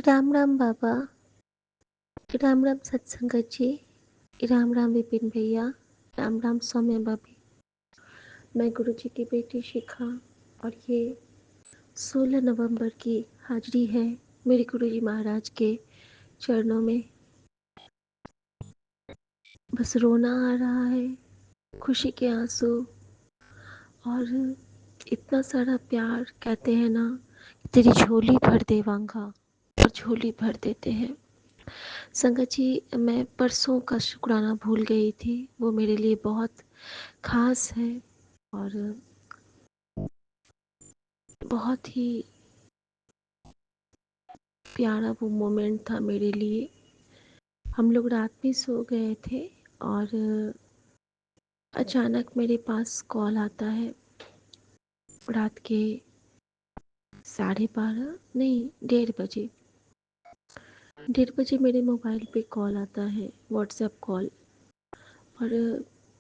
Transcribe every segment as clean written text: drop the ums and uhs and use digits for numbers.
राम राम बाबा। राम राम सत्संगत जी। राम राम विपिन भैया। राम राम सौम्या भाभी। मैं गुरु जी की बेटी शिखा और ये 16 नवंबर की हाजिरी है मेरे गुरु जी महाराज के चरणों में। बस रोना आ रहा है, खुशी के आंसू और इतना सारा प्यार। कहते हैं ना, तेरी झोली भर दे वांगा, और झोली भर देते हैं। संगत जी, मैं परसों का शुक्राना भूल गई थी। वो मेरे लिए बहुत खास है और बहुत ही प्यारा वो मोमेंट था मेरे लिए। हम लोग रात में सो गए थे और अचानक मेरे पास कॉल आता है। रात के 12:30 नहीं 1:30 बजे 1:30 मेरे मोबाइल पे कॉल आता है, व्हाट्सएप कॉल। और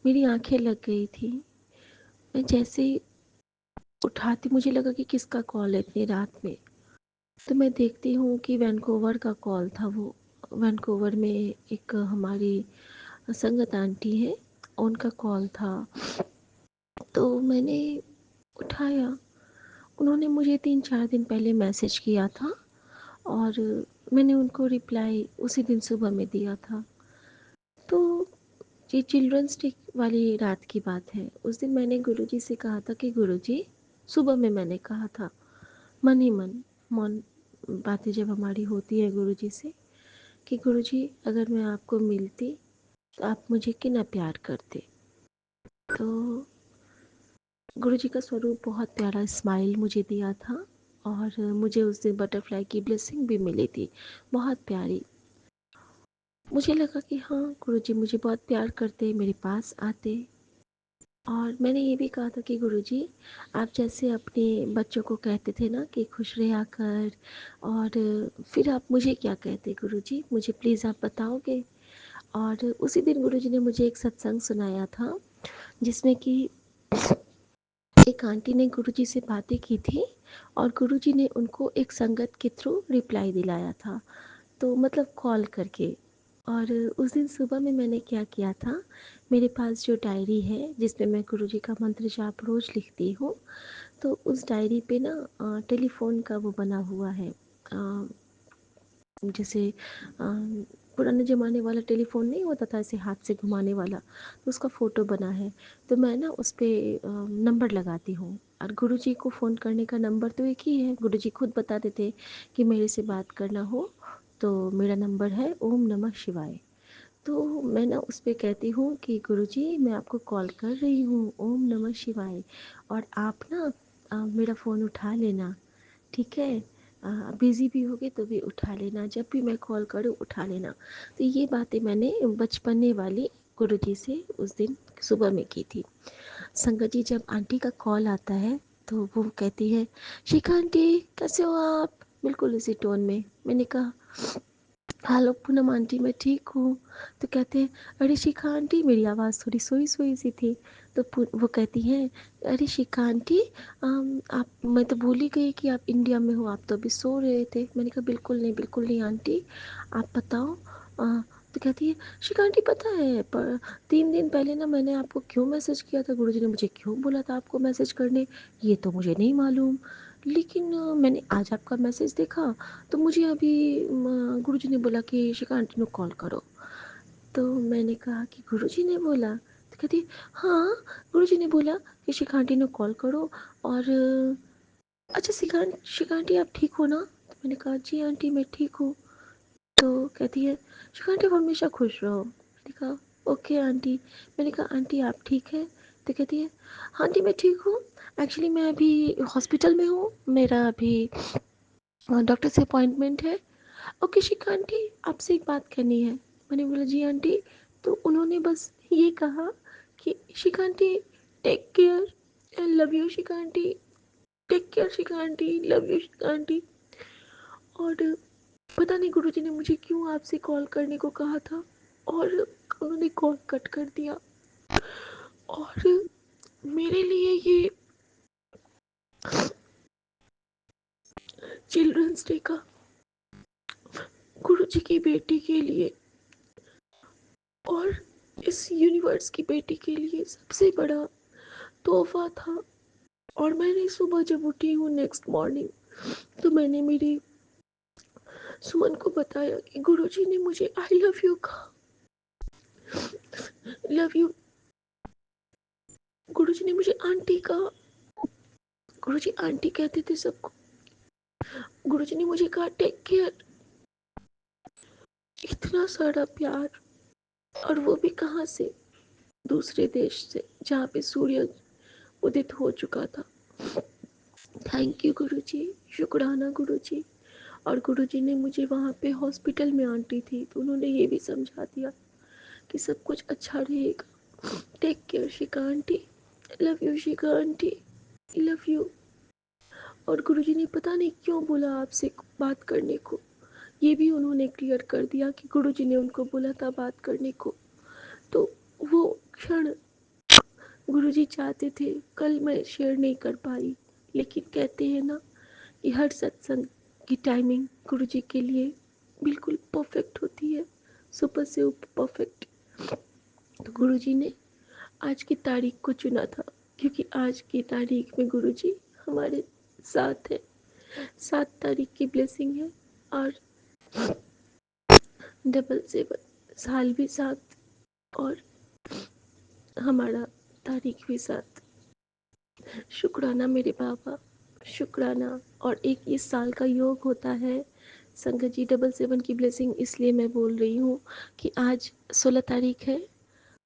मेरी आंखें लग गई थी। मैं जैसे ही उठाती, मुझे लगा कि किसका कॉल है इतनी रात में। तो मैं देखती हूँ कि वैंकूवर का कॉल था। वो वैंकूवर में एक हमारी संगत आंटी है, उनका कॉल था। तो मैंने उठाया। उन्होंने मुझे 3-4 दिन पहले मैसेज किया था और मैंने उनको रिप्लाई उसी दिन सुबह में दिया था। तो ये चिल्ड्रंस डे वाली रात की बात है। उस दिन मैंने गुरुजी से कहा था कि गुरुजी, सुबह में मैंने कहा था मन ही मन बातें जब हमारी होती है गुरुजी से, कि गुरुजी अगर मैं आपको मिलती तो आप मुझे कितना प्यार करते। तो गुरुजी का स्वरूप बहुत प्यारा स्माइल मुझे दिया था और मुझे उस दिन बटरफ्लाई की ब्लेसिंग भी मिली थी, बहुत प्यारी। मुझे लगा कि हाँ, गुरुजी मुझे बहुत प्यार करते, मेरे पास आते। और मैंने ये भी कहा था कि गुरुजी, आप जैसे अपने बच्चों को कहते थे ना कि खुश रहा कर, और फिर आप मुझे क्या कहते गुरुजी, मुझे प्लीज़ आप बताओगे। और उसी दिन गुरुजी ने मुझे एक सत्संग सुनाया था जिसमें कि एक आंटी ने गुरुजी से बातें की थी और गुरुजी ने उनको एक संगत के थ्रू रिप्लाई दिलाया था, तो मतलब कॉल करके। और उस दिन सुबह में मैंने क्या किया था, मेरे पास जो डायरी है जिसमें मैं गुरुजी का मंत्र जाप रोज़ लिखती हूँ, तो उस डायरी पे ना टेलीफोन का वो बना हुआ है, जैसे पुराने ज़माने वाला टेलीफोन नहीं होता था ऐसे हाथ से घुमाने वाला, तो उसका फ़ोटो बना है। तो मैं ना उस पर नंबर लगाती हूँ और गुरुजी को फ़ोन करने का नंबर तो एक ही है। गुरुजी खुद बता देते कि मेरे से बात करना हो तो मेरा नंबर है ओम नमः शिवाय। तो मैं ना उस पर कहती हूँ कि गुरुजी मैं आपको कॉल कर रही हूँ ओम नमः शिवाय, और आप ना मेरा फ़ोन उठा लेना, ठीक है। बिज़ी भी होगे तो भी उठा लेना, जब भी मैं कॉल करूँ उठा लेना। तो ये बातें मैंने बचपने वाली गुरुजी से उस दिन सुबह में की थी। संगत जी, जब आंटी का कॉल आता है तो वो कहती है, शिखा आंटी कैसे हो आप, बिल्कुल उसी टोन में। मैंने कहा हेलो पूनम आंटी, मैं ठीक हूँ। तो कहते हैं अरे शिखा आंटी, मेरी आवाज़ थोड़ी सोई सोई सी थी। तो वो कहती हैं अरे शिखा आंटी, आप, मैं तो भूल ही गई कि आप इंडिया में हो, आप तो अभी सो रहे थे। मैंने कहा बिल्कुल नहीं आंटी, आप बताओ। तो कहती है शिखा आंटी, पता है पर 3 दिन पहले ना मैंने आपको क्यों मैसेज किया था, गुरुजी ने मुझे क्यों बोला था आपको मैसेज करने, ये तो मुझे नहीं मालूम। लेकिन मैंने आज आपका मैसेज देखा तो मुझे अभी गुरुजी ने बोला कि शिखा आंटी को कॉल करो। तो मैंने कहा कि गुरुजी ने बोला? तो कहती हाँ, गुरुजी ने बोला कि शिखा आंटी को कॉल करो। और अच्छा शिखा आंटी आप ठीक हो ना? तो मैंने कहा जी आंटी मैं ठीक हूँ। तो कहती है शिखा आंटी आप हमेशा खुश रहो। मैंने कहा ओके आंटी। मैंने कहा आंटी आप ठीक है? तो कहती है हाँ आंटी मैं ठीक हूँ, एक्चुअली मैं अभी हॉस्पिटल में हूँ, मेरा अभी डॉक्टर से अपॉइंटमेंट है। ओके शिखा आंटी, आपसे एक बात करनी है। मैंने बोला जी आंटी। तो उन्होंने बस ये कहा कि Shikha aunty take care, I love you Shikha aunty, take care Shikha aunty, love you Shikha aunty. और पता नहीं गुरुजी ने मुझे क्यों आपसे कॉल करने को कहा था और उन्होंने कॉल कट कर दिया। और मेरे लिए ये चिल्ड्रंस डे का गुरुजी की बेटी के लिए और इस यूनिवर्स की बेटी के लिए सबसे बड़ा तोहफा था। और मैंने सुबह जब उठी हूँ नेक्स्ट मॉर्निंग, तो मैंने मेरी सुमन को बताया कि गुरुजी ने मुझे आई लव यू कहा। Love you. गुरुजी ने मुझे आंटी कहा। गुरुजी आंटी कहते थे सबको। गुरुजी ने मुझे कहा टेक केयर। इतना सारा प्यार, और वो भी कहाँ से, दूसरे देश से, जहाँ पे सूर्य उदित हो चुका था। थैंक यू गुरुजी, शुक्राना गुरुजी। और गुरुजी ने मुझे वहाँ पे हॉस्पिटल में आंटी थी तो उन्होंने ये भी समझा दिया कि सब कुछ अच्छा रहेगा। Take care Shikha aunty, love you Shikha aunty, love you. और गुरुजी ने पता नहीं क्यों बोला आपसे बात करने को, ये भी उन्होंने क्लियर कर दिया कि गुरुजी ने उनको बोला था बात करने को। तो वो क्षण गुरुजी चाहते थे कल मैं शेयर नहीं कर पाई, लेकिन कहते हैं ना कि हर सत्संग की टाइमिंग गुरुजी के लिए बिल्कुल परफेक्ट होती है, सुपर से परफेक्ट। तो गुरुजी ने आज की तारीख को चुना था, क्योंकि आज की तारीख में गुरुजी हमारे साथ है। 7 तारीख की ब्लेसिंग है और 777 साल भी साथ, और हमारा तारीख भी साथ। शुक्राना मेरे बाबा, शुक्राना। और एक इस साल का योग होता है संगत जी 777 की ब्लेसिंग, इसलिए मैं बोल रही हूँ कि आज 16 तारीख है,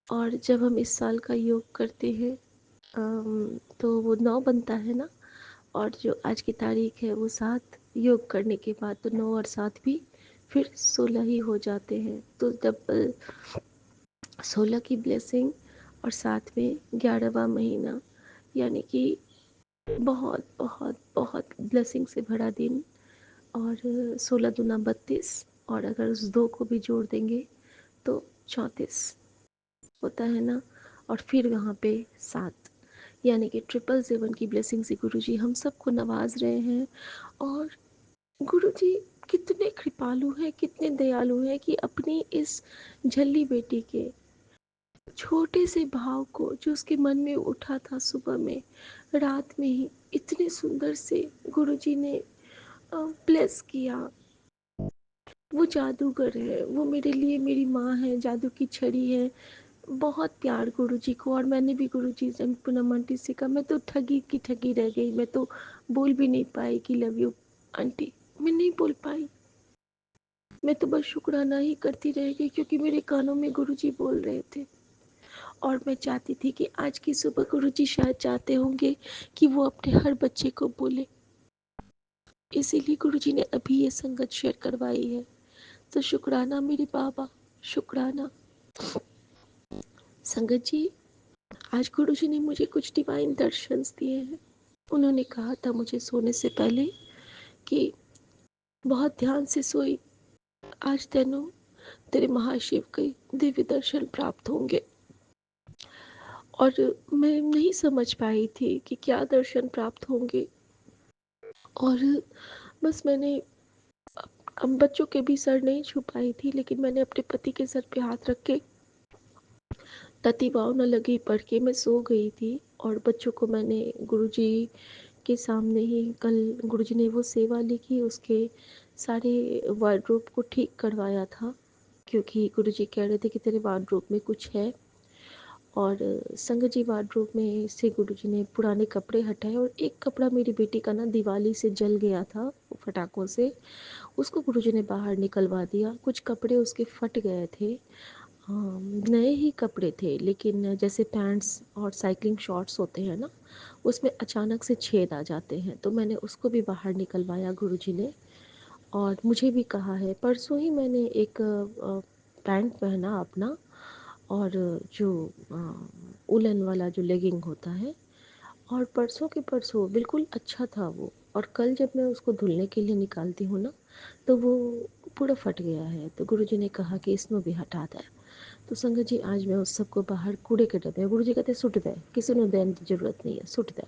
और जब हम इस साल का योग करते हैं तो वो 9 बनता है ना, और जो आज की तारीख है वो 7, योग करने के बाद तो 9 और 7 भी फिर 16 ही हो जाते हैं। तो डबल 16 की ब्लेसिंग, और साथ में 11वां महीना, यानी कि बहुत बहुत बहुत ब्लेसिंग से भरा दिन। और 16 दूना 32, और अगर उस 2 को भी जोड़ देंगे तो 34 होता है ना, और फिर वहाँ पे 7, यानी कि 777 की ब्लेसिंग से गुरुजी हम सबको नवाज रहे हैं। और गुरुजी कितने कृपालु हैं, कितने दयालु हैं कि अपनी इस झल्ली बेटी के छोटे से भाव को जो उसके मन में उठा था सुबह में, रात में ही इतने सुंदर से गुरुजी ने ब्लेस किया। वो जादूगर है, वो मेरे लिए मेरी माँ है, जादू की छड़ी है। बहुत प्यार गुरुजी को। और मैंने भी गुरुजी से पूनम आंटी से कहा, मैं तो ठगी की ठगी रह गई, मैं तो बोल भी नहीं पाई कि लव यू आंटी, मैं नहीं बोल पाई। मैं तो बस शुक्राना ही करती रह गई, क्योंकि मेरे कानों में गुरुजी बोल रहे थे। और मैं चाहती थी कि आज की सुबह गुरुजी शायद चाहते होंगे कि वो अपने हर बच्चे को बोले, इसीलिए गुरुजी ने अभी ये संगत शेयर करवाई है। तो शुक्राना मेरे बाबा, शुक्राना। संगत जी, आज गुरुजी ने मुझे कुछ डिवाइन दर्शंस दिए हैं। उन्होंने कहा था मुझे सोने से पहले कि बहुत ध्यान से सोई, आज तेनों तेरे महाशिव के दिव्य दर्शन प्राप्त होंगे। और मैं नहीं समझ पाई थी कि क्या दर्शन प्राप्त होंगे, और बस मैंने अब बच्चों के भी सर नहीं छुपाई थी, लेकिन मैंने अपने पति के सर पे हाथ रख के तती भाव न लगी पढ़ के मैं सो गई थी। और बच्चों को मैंने गुरुजी के सामने ही, कल गुरुजी ने वो सेवा लिखी, उसके सारे वार्डरोब को ठीक करवाया था, क्योंकि गुरुजी कह रहे थे कि तेरे वार्डरोब में कुछ है। और संगत जी वार्डरोब में से गुरुजी ने पुराने कपड़े हटाए, और एक कपड़ा मेरी बेटी का ना दिवाली से जल गया था फटाकों से, उसको गुरुजी ने बाहर निकलवा दिया। कुछ कपड़े उसके फट गए थे, नए ही कपड़े थे, लेकिन जैसे पैंट्स और साइकिलिंग शॉर्ट्स होते हैं ना, उसमें अचानक से छेद आ जाते हैं, तो मैंने उसको भी बाहर निकलवाया गुरुजी ने। और मुझे भी कहा है, परसों ही मैंने एक पैंट पहना अपना, और जो उलन वाला जो लेगिंग होता है, और परसों के परसों बिल्कुल अच्छा था वो। और कल जब मैं उसको धुलने के लिए निकालती हूँ ना, तो वो पूरा फट गया है। तो गुरुजी ने कहा कि इसमें भी हटा दे। तो संगत जी आज मैं उस सबको बाहर कूड़े के डब्बे, गुरुजी कहते सुट दे, किसी ने देने की जरूरत नहीं है, सुट दे।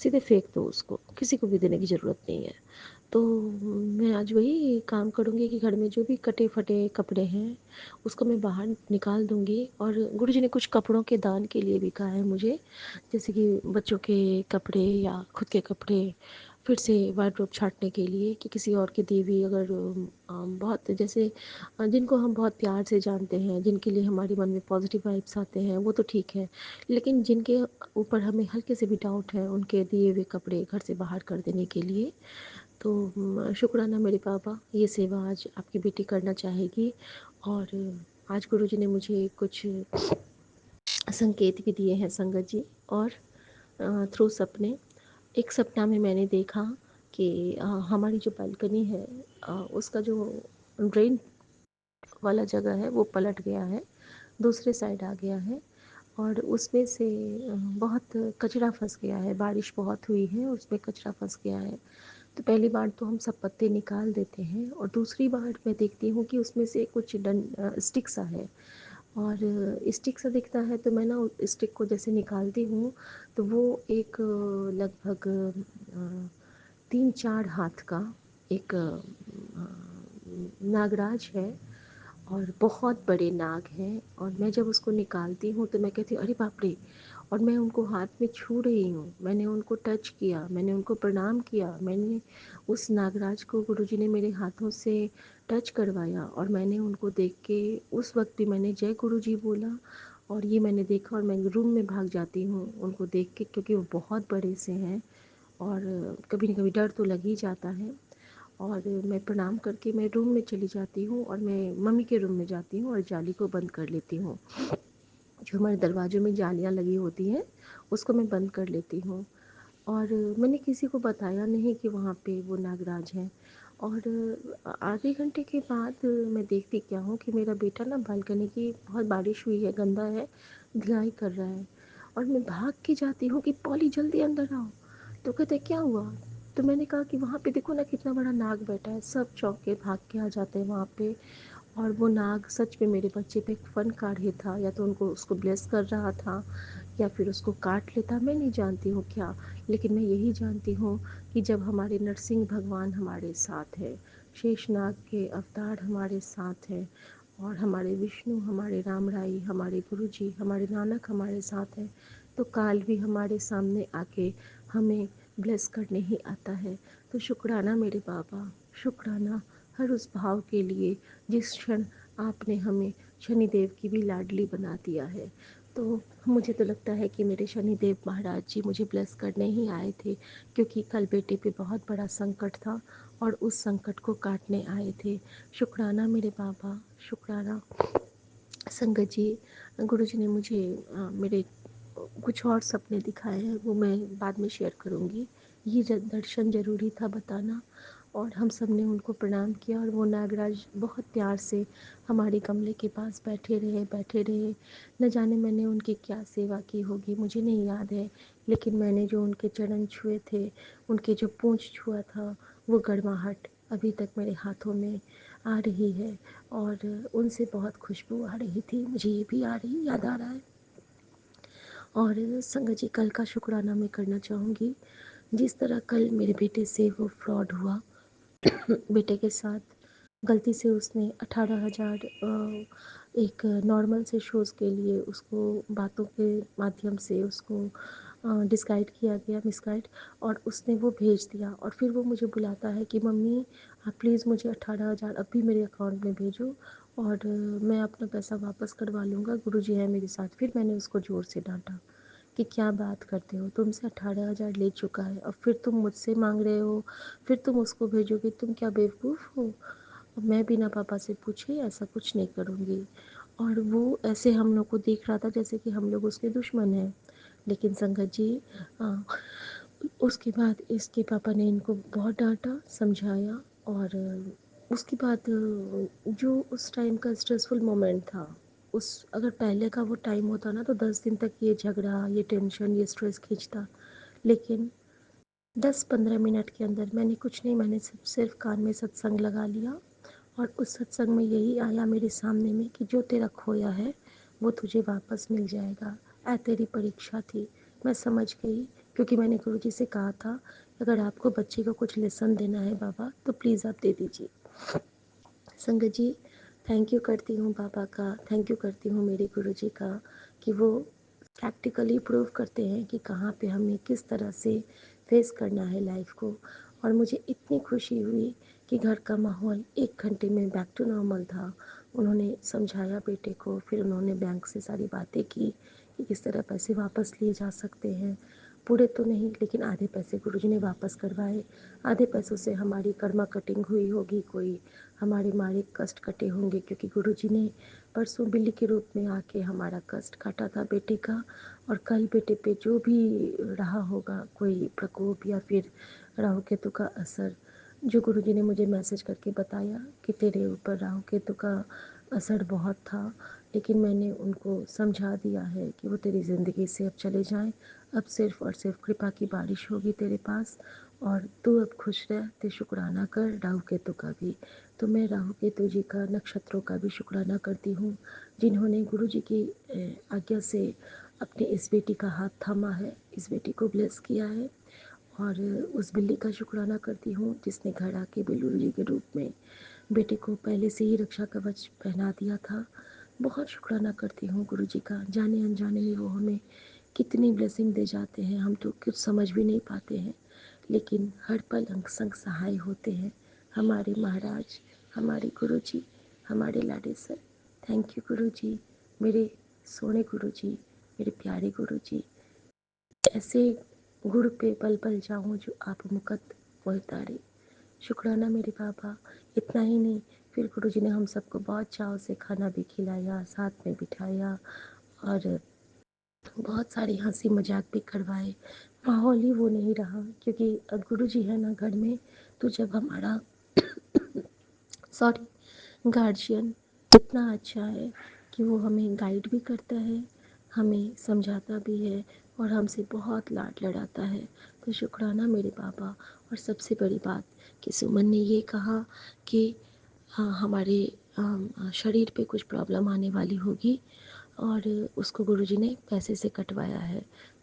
सीधे फेंक दो उसको, किसी को भी देने की ज़रूरत नहीं है। तो मैं आज वही काम करूँगी कि घर में जो भी कटे-फटे कपड़े हैं, उसको मैं बाहर निकाल दूँगी। और गुरुजी ने कुछ कपड़ों के दान के लिए भी कहा है मुझे, जैसे कि बच्चों के कपड़े या खुद के कपड़े फिर से वार्डरोब छाँटने के लिए, कि किसी और की दी हुई अगर बहुत जैसे जिनको हम बहुत प्यार से जानते हैं, जिनके लिए हमारे मन में पॉज़िटिव वाइब्स आते हैं, वो तो ठीक है। लेकिन जिनके ऊपर हमें हल्के से भी डाउट है, उनके दिए हुए कपड़े घर से बाहर कर देने के लिए। तो शुक्राना मेरे पापा, ये सेवा आज आपकी बेटी करना चाहेगी। और आज गुरुजी ने मुझे कुछ संकेत भी दिए हैं संगत जी। और थ्रू सपने, एक सपना में मैंने देखा कि हमारी जो बालकनी है, उसका जो ड्रेन वाला जगह है वो पलट गया है, दूसरे साइड आ गया है। और उसमें से बहुत कचरा फंस गया है, बारिश बहुत हुई है, उसमें कचरा फंस गया है। तो पहली बार तो हम सब पत्ते निकाल देते हैं, और दूसरी बार मैं देखती हूँ कि उसमें से कुछ स्टिक सा है। और स्टिक सा दिखता है, तो मैं ना उस स्टिक को जैसे निकालती हूँ, तो वो एक लगभग 3-4 हाथ का एक नागराज है, और बहुत बड़े नाग हैं। और मैं जब उसको निकालती हूँ तो मैं कहती हूँ अरे बाप रे। और मैं उनको हाथ में छू रही हूँ, मैंने उनको टच किया, मैंने उनको प्रणाम किया, मैंने उस नागराज को गुरुजी ने मेरे हाथों से टच करवाया, और मैंने उनको देख के उस वक्त भी मैंने जय गुरुजी बोला। और ये मैंने देखा, और मैं रूम में भाग जाती हूँ उनको देख के, क्योंकि वो बहुत बड़े से हैं। और कभी न कभी डर तो लग ही जाता है। और मैं प्रणाम करके मैं रूम में चली जाती हूँ, और मैं मम्मी के रूम में जाती हूँ और जाली को बंद कर लेती हूँ। जो हमारे दरवाज़ों में जालियाँ लगी होती हैं, उसको मैं बंद कर लेती हूँ। और मैंने किसी को बताया नहीं कि वहाँ पे वो नागराज हैं। और आधे घंटे के बाद मैं देखती क्या हूँ कि मेरा बेटा ना बालकनी की, बहुत बारिश हुई है, गंदा है, धुलाई कर रहा है। और मैं भाग के जाती हूँ कि पॉली जल्दी अंदर आओ। तो कहते क्या हुआ? तो मैंने कहा कि वहाँ पे देखो ना कितना बड़ा नाग बैठा है। सब चौंक के भाग के आ जाते हैं वहाँ पे। और वो नाग सच में मेरे बच्चे पे फन कर रहे था, या तो उनको उसको ब्लेस कर रहा था, या फिर उसको काट लेता, मैं नहीं जानती हूँ क्या। लेकिन मैं यही जानती हूँ कि जब हमारे नरसिंह भगवान हमारे साथ है, शेषनाग के अवतार हमारे साथ हैं, और हमारे विष्णु, हमारे राम राई, हमारे गुरुजी, हमारे नानक हमारे साथ हैं, तो काल भी हमारे सामने आके हमें ब्लेस करने ही आता है। तो शुक्राना मेरे बाबा, शुक्राना हर उस भाव के लिए जिस क्षण आपने हमें शनिदेव की भी लाडली बना दिया है। तो मुझे तो लगता है कि मेरे शनिदेव महाराज जी मुझे ब्लेस करने ही आए थे, क्योंकि कल बेटे पे बहुत बड़ा संकट था, और उस संकट को काटने आए थे। शुक्राना मेरे बाबा, शुक्राना। संगत जी, गुरुजी ने मुझे मेरे कुछ और सपने दिखाए हैं, वो मैं बाद में शेयर करूँगी। ये दर्शन ज़रूरी था बताना। और हम सब ने उनको प्रणाम किया, और वो नागराज बहुत प्यार से हमारे गमले के पास बैठे रहे, बैठे रहे। न जाने मैंने उनकी क्या सेवा की होगी, मुझे नहीं याद है। लेकिन मैंने जो उनके चरण छुए थे, उनके जो पूँछ छुआ था, वो गर्माहट अभी तक मेरे हाथों में आ रही है। और उनसे बहुत खुशबू आ रही थी, मुझे ये भी आ रही याद आ रहा है। और संगत जी, कल का शुक्राना मैं करना चाहूँगी। जिस तरह कल मेरे बेटे से वो फ्रॉड हुआ, बेटे के साथ गलती से उसने 18,000 एक नॉर्मल से शोज़ के लिए उसको बातों के माध्यम से उसको डिसगाइड किया गया, मिसगाइड। और उसने वो भेज दिया, और फिर वो मुझे बुलाता है कि मम्मी आप प्लीज़ मुझे 18,000 अभी मेरे अकाउंट में भेजो, और मैं अपना पैसा वापस करवा लूँगा, गुरुजी है मेरे साथ। फिर मैंने उसको ज़ोर से डांटा कि क्या बात करते हो, तुमसे 18,000 ले चुका है, और फिर तुम मुझसे मांग रहे हो, फिर तुम उसको भेजोगे, तुम क्या बेवकूफ़ हो? मैं बिना पापा से पूछे ऐसा कुछ नहीं करूँगी। और वो ऐसे हम लोग को देख रहा था जैसे कि हम लोग उसके दुश्मन हैं। लेकिन संगत जी, अ, उसके बाद इसके पापा ने इनको बहुत डांटा, समझाया। और उसके बाद जो उस टाइम का स्ट्रेसफुल मोमेंट था, उस अगर पहले का वो टाइम होता ना, तो 10 दिन तक ये झगड़ा, ये टेंशन, ये स्ट्रेस खींचता। लेकिन 10-15 मिनट के अंदर मैंने कुछ नहीं, मैंने सिर्फ कान में सत्संग लगा लिया, और उस सत्संग में यही आया मेरे सामने में कि जो तेरा खोया है वो तुझे वापस मिल जाएगा। तेरी परीक्षा थी। मैं समझ गई क्योंकि मैंने गुरुजी से कहा था अगर आपको बच्चे को कुछ लेसन देना है बाबा तो प्लीज़ आप दे दीजिए। संगत जी, थैंक यू करती हूँ बाबा का, थैंक यू करती हूँ मेरे गुरुजी का कि वो प्रैक्टिकली प्रूव करते हैं कि कहाँ पे हमें किस तरह से फेस करना है लाइफ को। और मुझे इतनी खुशी हुई कि घर का माहौल 1 घंटे में बैक टू नॉर्मल था। उन्होंने समझाया बेटे को, फिर उन्होंने बैंक से सारी बातें की कि किस तरह पैसे वापस लिए जा सकते हैं। पूरे तो नहीं, लेकिन आधे पैसे गुरुजी ने वापस करवाए। आधे पैसों से हमारी कर्मा कटिंग हुई होगी, कोई हमारे मारे कष्ट कटे होंगे, क्योंकि गुरुजी ने परसों बिल्ली के रूप में आके हमारा कष्ट काटा था बेटे का। और कल बेटे पे जो भी रहा होगा कोई प्रकोप या फिर राहु केतु का असर, जो गुरुजी ने मुझे मैसेज करके बताया कि तेरे ऊपर राहु केतु का असर बहुत था, लेकिन मैंने उनको समझा दिया है कि वो तेरी ज़िंदगी से अब चले जाएं। अब सिर्फ़ और सिर्फ कृपा की बारिश होगी तेरे पास, और तू अब खुश रह, ते शुक्राना कर राहु केतु का भी। तो मैं राहु केतु जी का, नक्षत्रों का भी शुक्राना करती हूँ जिन्होंने गुरुजी की आज्ञा से अपनी इस बेटी का हाथ थामा है, इस बेटी को ब्लेस किया है। और उस बिल्ली का शुक्राना करती हूँ जिसने घर आके बिल्लू जी के रूप में बेटे को पहले से ही रक्षा कवच पहना दिया था। बहुत शुक्राना करती हूँ गुरुजी का, जाने अनजाने में वो हमें कितनी ब्लेसिंग दे जाते हैं, हम तो कुछ समझ भी नहीं पाते हैं, लेकिन हर पल अंग संग सहाय होते हैं हमारे महाराज, हमारे गुरुजी, हमारे लाडे सर। थैंक यू गुरुजी, मेरे सोने गुरुजी, मेरे प्यारे गुरुजी। ऐसे गुरु पे पल पल जाऊँ जो आप मुकत वो तारे। शुक्राना मेरे बाबा। इतना ही नहीं, फिर गुरुजी ने हम सबको बहुत चाव से खाना भी खिलाया, साथ में बिठाया और बहुत सारी हंसी मजाक भी करवाए। माहौल ही वो नहीं रहा, क्योंकि अब गुरुजी है ना घर में, तो जब हमारा सॉरी गार्जियन इतना अच्छा है कि वो हमें गाइड भी करता है, हमें समझाता भी है और हमसे बहुत लाड लड़ाता है। तो शुक्राना मेरे बाबा। और सबसे बड़ी बात कि सुमन ने ये कहा कि हाँ, हमारे शरीर पे कुछ प्रॉब्लम आने वाली होगी और उसको गुरुजी ने पैसे से कटवाया है।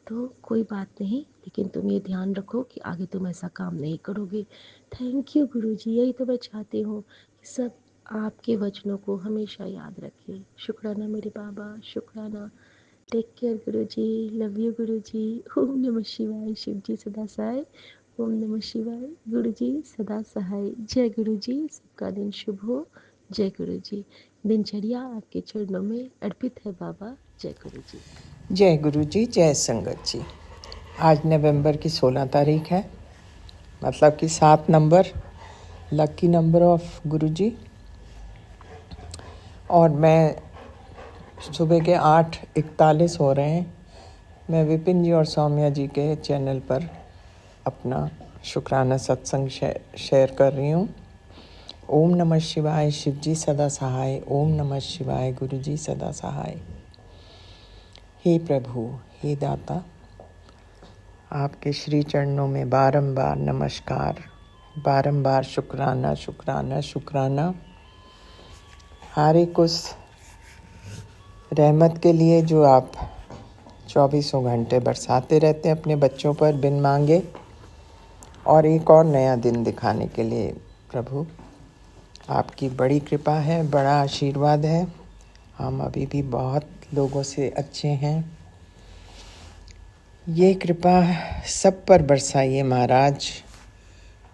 तो कोई बात नहीं, लेकिन तुम ये ध्यान रखो कि आगे तुम ऐसा काम नहीं करोगे। थैंक यू गुरुजी, यही तो मैं चाहती हूँ कि सब आपके वचनों को हमेशा याद रखें। शुक्राना मेरे बाबा, शुक्राना। Take care Guruji, love you Guruji. ओम नमः शिवाय, शिव जी सदा सहाय। ओम नमः शिवाय, गुरुजी सदा सहाय। जय गुरुजी, सबका दिन शुभ हो। जय गुरुजी। दिनचर्या आपके चरणों में अर्पित है बाबा। जय गुरुजी। जय गुरु जी, जय संगत जी। आज नवंबर की 16 तारीख है, मतलब कि 7 नंबर लकी नंबर ऑफ गुरु जी। और मैं सुबह के 8:41 हो रहे हैं। मैं विपिन जी और सौम्या जी के चैनल पर अपना शुक्राना सत्संग शेयर कर रही हूँ। ओम नमः शिवाय, शिव जी सदा सहाय। ओम नमः शिवाय, गुरु जी सदा सहाय। हे प्रभु, हे दाता, आपके श्री चरणों में बारंबार नमस्कार, बारंबार शुक्राना शुक्राना शुक्राना। हर एक उस रहमत के लिए जो आप 24 घंटे बरसाते रहते हैं अपने बच्चों पर बिन मांगे, और एक और नया दिन दिखाने के लिए प्रभु आपकी बड़ी कृपा है, बड़ा आशीर्वाद है। हम अभी भी बहुत लोगों से अच्छे हैं। ये कृपा सब पर बरसाइए महाराज।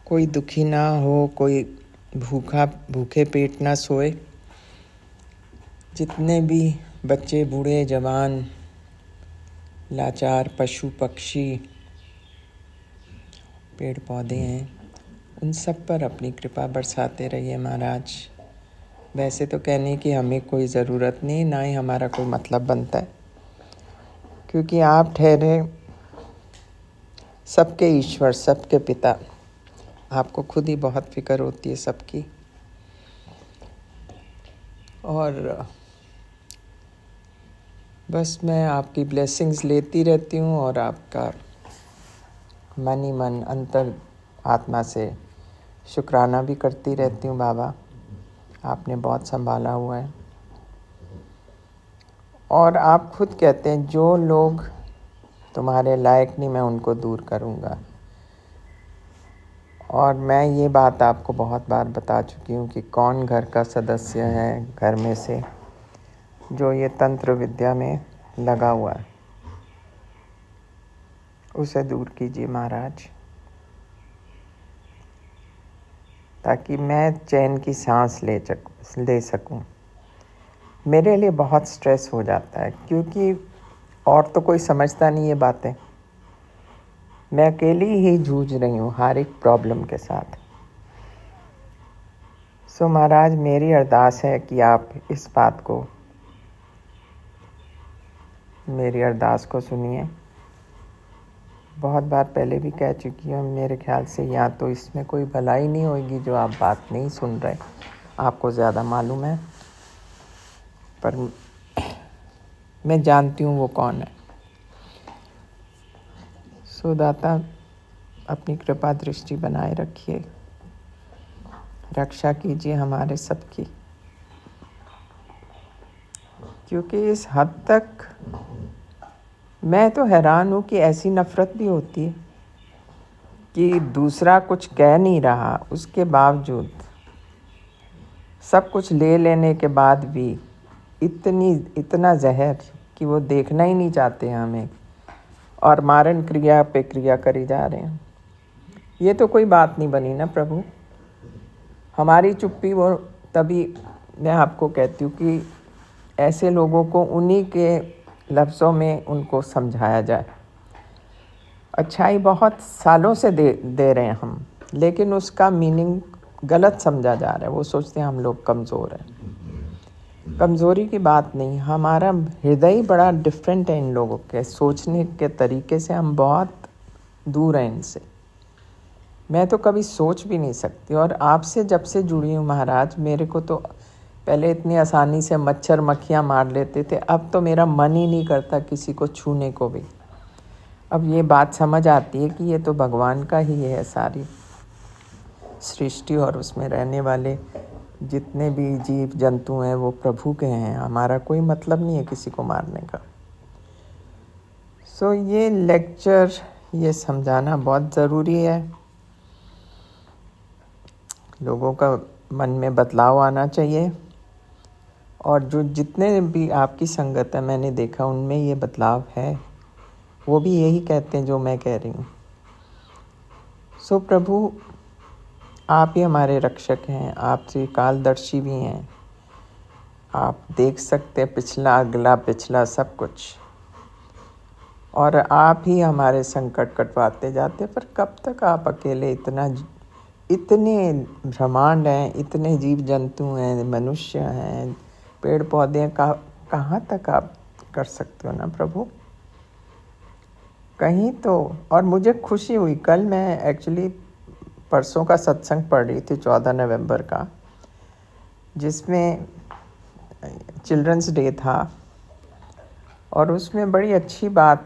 कोई दुखी ना हो, कोई भूखे पेट ना सोए। जितने भी बच्चे, बूढ़े, जवान, लाचार, पशु पक्षी, पेड़ पौधे हैं, उन सब पर अपनी कृपा बरसाते रहिए महाराज। वैसे तो कहने की हमें कोई ज़रूरत नहीं, ना ही हमारा कोई मतलब बनता है, क्योंकि आप ठहरे सबके ईश्वर, सबके पिता। आपको खुद ही बहुत फिक्र होती है सबकी। और बस मैं आपकी ब्लेसिंग्स लेती रहती हूँ और आपका मन ही मन अंतर आत्मा से शुक्राना भी करती रहती हूँ। बाबा, आपने बहुत संभाला हुआ है। और आप खुद कहते हैं जो लोग तुम्हारे लायक नहीं, मैं उनको दूर करूँगा। और मैं ये बात आपको बहुत बार बता चुकी हूँ कि कौन घर का सदस्य है घर में से जो ये तंत्र विद्या में लगा हुआ है, उसे दूर कीजिए महाराज, ताकि मैं चैन की सांस ले सकूं। मेरे लिए बहुत स्ट्रेस हो जाता है, क्योंकि और तो कोई समझता नहीं ये बातें। मैं अकेली ही जूझ रही हूँ हर एक प्रॉब्लम के साथ। सो महाराज, मेरी अरदास है कि आप इस बात को, मेरी अरदास को सुनिए। बहुत बार पहले भी कह चुकी हूँ, मेरे ख्याल से या तो इसमें कोई भलाई नहीं होगी जो आप बात नहीं सुन रहे, आपको ज़्यादा मालूम है, पर मैं जानती हूँ वो कौन है। सो दाता, अपनी कृपा दृष्टि बनाए रखिए, रक्षा कीजिए हमारे सबकी, क्योंकि इस हद तक मैं तो हैरान हूँ कि ऐसी नफ़रत भी होती है कि दूसरा कुछ कह नहीं रहा, उसके बावजूद, सब कुछ ले लेने के बाद भी इतना जहर कि वो देखना ही नहीं चाहते हमें, और मारण क्रिया पे क्रिया करी जा रहे हैं। ये तो कोई बात नहीं बनी ना प्रभु। हमारी चुप्पी वो तभी, मैं आपको कहती हूँ कि ऐसे लोगों को उन्हीं के लफ्ज़ों में उनको समझाया जाए। अच्छाई बहुत सालों से दे रहे हैं हम, लेकिन उसका मीनिंग गलत समझा जा रहा है। वो सोचते हैं हम लोग कमज़ोर हैं। कमज़ोरी की बात नहीं, हमारा हृदय बड़ा डिफरेंट है इन लोगों के सोचने के तरीके से। हम बहुत दूर हैं इनसे। मैं तो कभी सोच भी नहीं सकती। और आपसे जब से जुड़ी हूँ महाराज, मेरे को तो पहले इतनी आसानी से मच्छर मक्खियाँ मार लेते थे, अब तो मेरा मन ही नहीं करता किसी को छूने को भी। अब ये बात समझ आती है कि ये तो भगवान का ही है सारी सृष्टि, और उसमें रहने वाले जितने भी जीव जंतु हैं वो प्रभु के हैं। हमारा कोई मतलब नहीं है किसी को मारने का। सो ये लेक्चर, ये समझाना बहुत ज़रूरी है। लोगों का मन में बदलाव आना चाहिए, और जो जितने भी आपकी संगत है मैंने देखा उनमें ये बदलाव है। वो भी यही कहते हैं जो मैं कह रही हूँ। सो प्रभु, आप ही हमारे रक्षक हैं, आप त्रिकालदर्शी भी हैं। आप देख सकते हैं पिछला अगला पिछला सब कुछ, और आप ही हमारे संकट कटवाते जाते। पर कब तक आप अकेले? इतने ब्रह्मांड हैं, इतने जीव जंतु हैं, मनुष्य हैं, पेड़ पौधे हैं, कहाँ तक आप कर सकते हो ना प्रभु? कहीं तो। और मुझे खुशी हुई, कल मैं एक्चुअली परसों का सत्संग पढ़ रही थी 14 नवंबर का, जिसमें चिल्ड्रंस डे था, और उसमें बड़ी अच्छी बात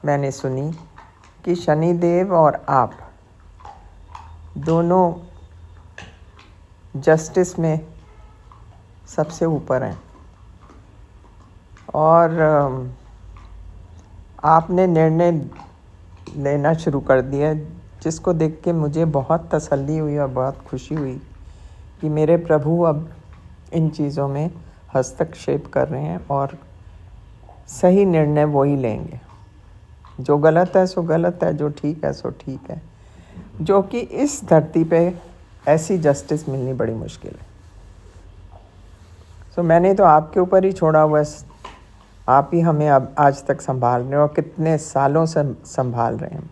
मैंने सुनी कि शनिदेव और आप दोनों जस्टिस में सबसे ऊपर हैं, और आपने निर्णय लेना शुरू कर दिया, जिसको देख के मुझे बहुत तसल्ली हुई और बहुत खुशी हुई कि मेरे प्रभु अब इन चीज़ों में हस्तक्षेप कर रहे हैं, और सही निर्णय वो ही लेंगे। जो गलत है सो गलत है, जो ठीक है सो ठीक है, जो कि इस धरती पे ऐसी जस्टिस मिलनी बड़ी मुश्किल है। सो मैंने तो आपके ऊपर ही छोड़ा हुआ है। आप ही हमें अब आज तक संभाल रहे हैं, और कितने सालों से संभाल रहे हैं।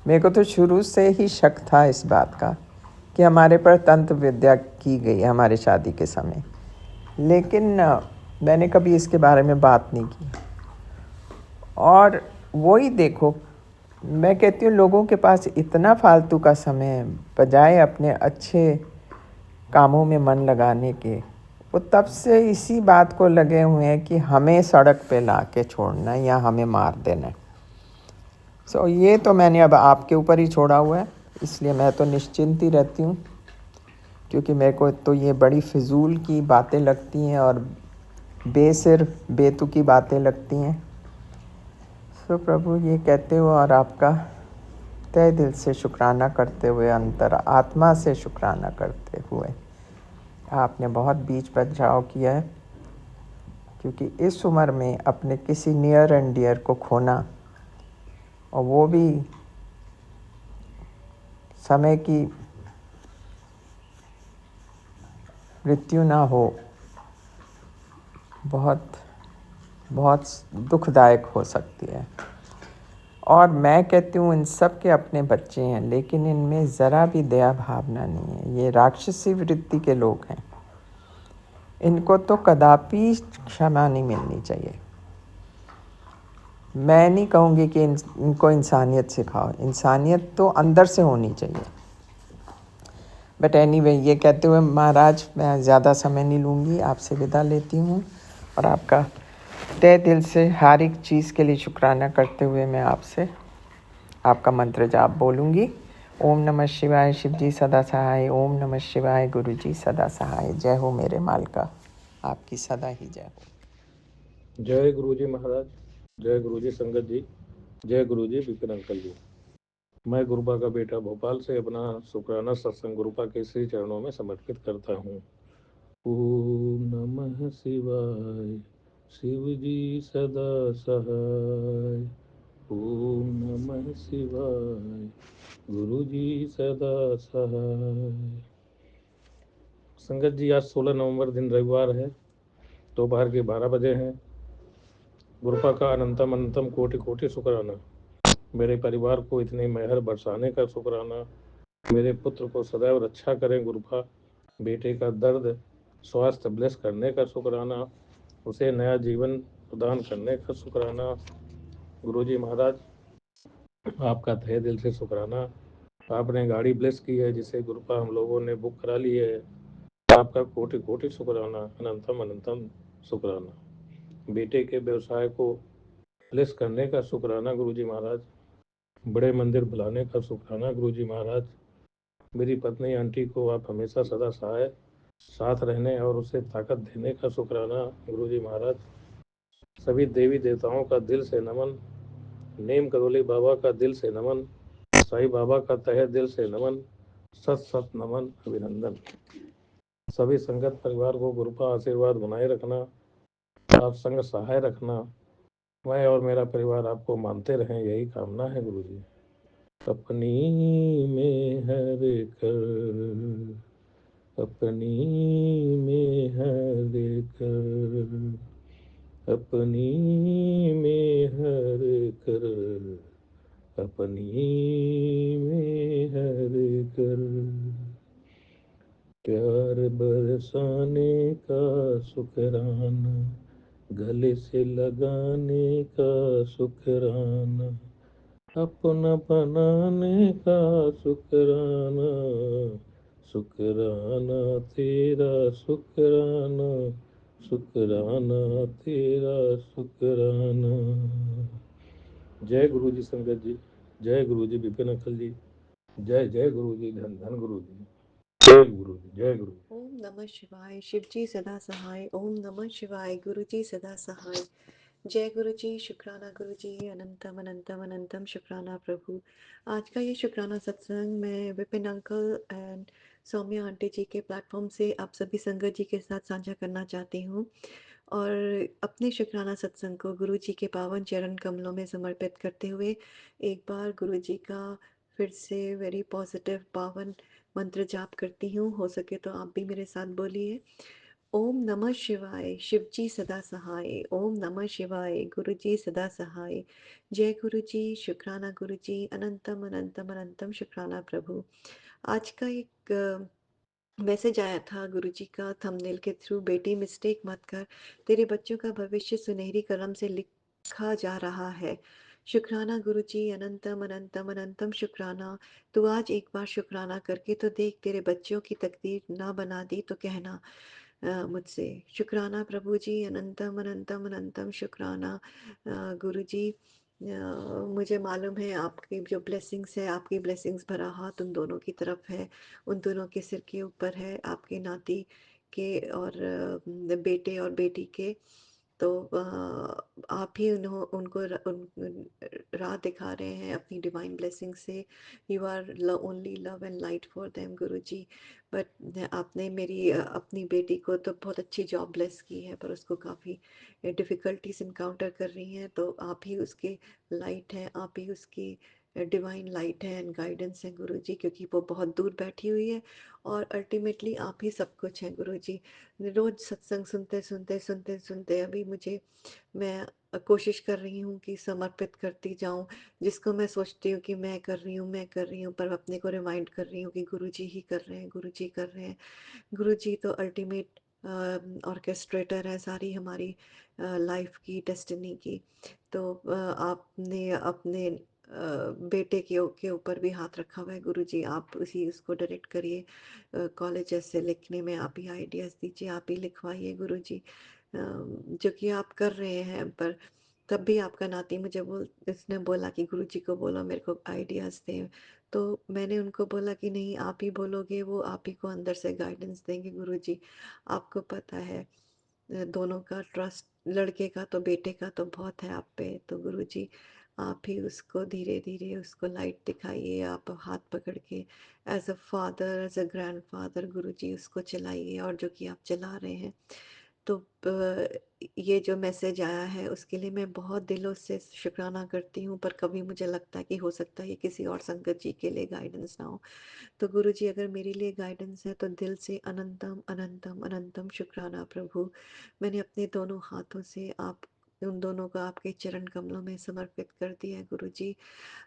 मेरे को तो शुरू से ही शक था इस बात का कि हमारे पर तंत्र विद्या की गई है हमारे शादी के समय, लेकिन मैंने कभी इसके बारे में बात नहीं की। और वही देखो, मैं कहती हूँ लोगों के पास इतना फालतू का समय, बजाय अपने अच्छे कामों में मन लगाने के, वो तब से इसी बात को लगे हुए हैं कि हमें सड़क पे ला के छोड़ना या हमें मार देना। सो ये तो मैंने अब आपके ऊपर ही छोड़ा हुआ है, इसलिए मैं तो निश्चिंत ही रहती हूँ, क्योंकि मेरे को तो ये बड़ी फिजूल की बातें लगती हैं और बेसिर बेतुकी बातें लगती हैं। तो प्रभु ये कहते हुए और आपका तहे दिल से शुक्राना करते हुए, अंतर आत्मा से शुक्राना करते हुए, आपने बहुत बीच बचाव किया है, क्योंकि इस उम्र में अपने किसी नियर एंड डियर को खोना, और वो भी समय की मृत्यु ना हो, बहुत बहुत दुखदायक हो सकती है। और मैं कहती हूँ इन सब के अपने बच्चे हैं, लेकिन इनमें ज़रा भी दया भावना नहीं है। ये राक्षसी वृत्ति के लोग हैं, इनको तो कदापि क्षमा नहीं मिलनी चाहिए। मैं नहीं कहूँगी कि इनको इंसानियत सिखाओ, इंसानियत तो अंदर से होनी चाहिए। बट एनीवे, ये कहते हुए महाराज मैं ज़्यादा समय नहीं लूँगी, आपसे विदा लेती हूँ, और आपका तहे दिल से हर एक चीज़ के लिए शुक्राना करते हुए मैं आपसे आपका मंत्र जाप बोलूँगी। ओम नमः शिवाय, शिव जी सदा सहाय। ओम नमः शिवाय, गुरु जी सदा सहाय। जय हो मेरे मालका, आपकी सदा ही जय हो। जय गुरु जी महाराज, जय गुरु जी संगत जी, जय गुरु जी विपिन अंकल जी। मैं गुरुपा का बेटा भोपाल से अपना शुक्राना सत्संग गुरुपा के श्री चरणों में समर्पित करता हूँ। ओम नमः शिवाय, शिव जी सदा सहाय। ओम नमः शिवाय, गुरु जी सदा सहाय। संगत जी, आज 16 नवंबर दिन रविवार है, दोपहर के 12 बजे हैं। गुरुपा का अनंतम अनंतम कोटि कोटि शुक्राना। मेरे परिवार को इतनी मेहर बरसाने का शुक्राना। मेरे पुत्र को सदैव रक्षा करें गुरुपा। बेटे का दर्द स्वास्थ्य ब्लेस करने का शुक्राना। उसे नया जीवन प्रदान करने का शुक्राना। गुरुजी महाराज, आपका तहे दिल से शुक्राना। आपने गाड़ी ब्लेस की है, जिसे गुरुपा हम लोगों ने बुक करा ली है। आपका कोटि कोटि शुक्राना, अनंतम अनंतम शुक्राना। बेटे के व्यवसाय को ब्लेस करने का शुक्राना गुरुजी महाराज। बड़े मंदिर बुलाने का शुक्राना गुरुजी महाराज। मेरी पत्नी आंटी को आप हमेशा सदा सहाय साथ रहने और उसे ताकत देने का शुक्राना गुरुजी महाराज। सभी देवी देवताओं का दिल से नमन, नीम करोली बाबा का दिल से नमन, साईं बाबा का तहे दिल से नमन, सत सत नमन, अभिनंदन। सभी संगत परिवार को गुरुपा आशीर्वाद बनाए रखना, आप संग सहाय रखना। मैं और मेरा परिवार आपको मानते रहें, यही कामना है गुरुजी। अपनी में हर कर, अपनी में हर कर, अपनी में हर कर, अपनी में हर कर। प्यार बरसाने का शुक्राना, गले से लगाने का शुक्राना, अपना बनाने का शुक्राना, शुक्राना तेरा शुक्राना, शुक्राना तेरा शुक्राना। जय गुरु जी संगत जी, जय गुरु जी विपिन अंकल जी, जय जय गुरु जी, धन धन गुरु जी, जय गुरु जी, जय गुरु जी। ओम नमः शिवाय, शिव जी सदा सहाय। ओम नमः शिवाय, गुरु जी सदा सहाय। जय गुरु जी, शुक्राना गुरु जी, अनंतम अनंतम अनंतम शुक्राना प्रभु। आज का ये शुक्राना सत्संग मैं Vipin uncle and Saumya aunty ji के प्लेटफॉर्म से आप सभी संगत जी के साथ साझा करना चाहती हूँ, और अपने शुक्राना सत्संग को गुरु जी के पावन चरण कमलों में समर्पित करते हुए एक बार गुरु जी का फिर से वेरी पॉजिटिव पावन मंत्र जाप करती हूँ। हो सके तो आप भी मेरे साथ बोलिए। ओम नमः शिवाय, शिव जी सदा सहाय। ओम नमः शिवाय, गुरु जी सदा सहाय। जय गुरु जी, शुक्राना गुरु जी, अनंतम अनंतम अनंतम शुक्राना प्रभु। आज का एक मैसेज आया था गुरु जी का थंबनेल के थ्रू, बेटी मिस्टेक मत कर, तेरे बच्चों का भविष्य सुनहरी कलम से लिखा जा रहा है। शुक्राना गुरु जी, अनंतम अनंतम अनंतम शुक्राना। तू आज एक बार शुक्राना करके तो देख, तेरे बच्चों की तकदीर ना बना दी तो कहना मुझसे। शुक्राना प्रभु जी, अनंतम अनंतम अनंतम शुक्राना। गुरु जी, मुझे मालूम है आपकी जो ब्लेसिंग्स है, आपकी ब्लेसिंग्स भरा हाथ उन दोनों की तरफ है, उन दोनों के सिर के ऊपर है, आपके नाती के और बेटे और बेटी के। तो आप ही उनको राह दिखा रहे हैं अपनी डिवाइन ब्लेसिंग से। You are only love and light for them guru ji. But आपने मेरी अपनी बेटी को तो बहुत अच्छी जॉब ब्लेस की है, पर उसको काफ़ी डिफ़िकल्टीज इनकाउंटर कर रही हैं। तो आप ही उसके लाइट हैं, आप ही उसकी डिवाइन लाइट है एंड गाइडेंस है गुरु जी, क्योंकि वो बहुत दूर बैठी हुई है और अल्टीमेटली आप ही सब कुछ हैं गुरु जी। रोज सत्संग सुनते सुनते सुनते सुनते अभी मैं कोशिश कर रही हूँ कि समर्पित करती जाऊँ, जिसको मैं सोचती हूँ कि मैं कर रही हूँ, पर अपने को रिमाइंड कर रही हूँ कि गुरु जी ही कर रहे हैं, गुरु जी कर रहे हैं। गुरु जी तो अल्टीमेट ऑर्केस्ट्रेटर है सारी हमारी लाइफ की, डेस्टिनी की। तो आपने अपने बेटे के ऊपर भी हाथ रखा हुआ है गुरु जी, आप उसी उसको डायरेक्ट करिए। कॉलेज ऐसे लिखने में आप ही आइडियाज़ दीजिए, आप ही लिखवाइए गुरु जी। जो कि आप कर रहे हैं, पर तब भी आपका नाती मुझे उसने बोला कि गुरु जी को बोलो मेरे को आइडियाज़ दें। तो मैंने उनको बोला कि नहीं, आप ही बोलोगे, वो आप ही को अंदर से गाइडेंस देंगे गुरु जी। आपको पता है दोनों का ट्रस्ट, लड़के का तो बेटे का तो बहुत है आप पे, तो गुरु जी आप ही उसको धीरे धीरे उसको लाइट दिखाइए, आप हाथ पकड़ के as a father, as a grandfather guru ji उसको चलाइए, और जो कि आप चला रहे हैं। तो ये जो मैसेज आया है उसके लिए मैं बहुत दिलों से शुक्राना करती हूँ, पर कभी मुझे लगता है कि हो सकता है ये किसी और संगत जी के लिए गाइडेंस ना हो। तो गुरु जी अगर मेरे लिए गाइडेंस है तो दिल से अनंतम अनंतम अनंतम शुक्राना प्रभु। मैंने अपने दोनों हाथों से आप उन दोनों को आपके चरण कमलों में समर्पित कर दिया है गुरु जी।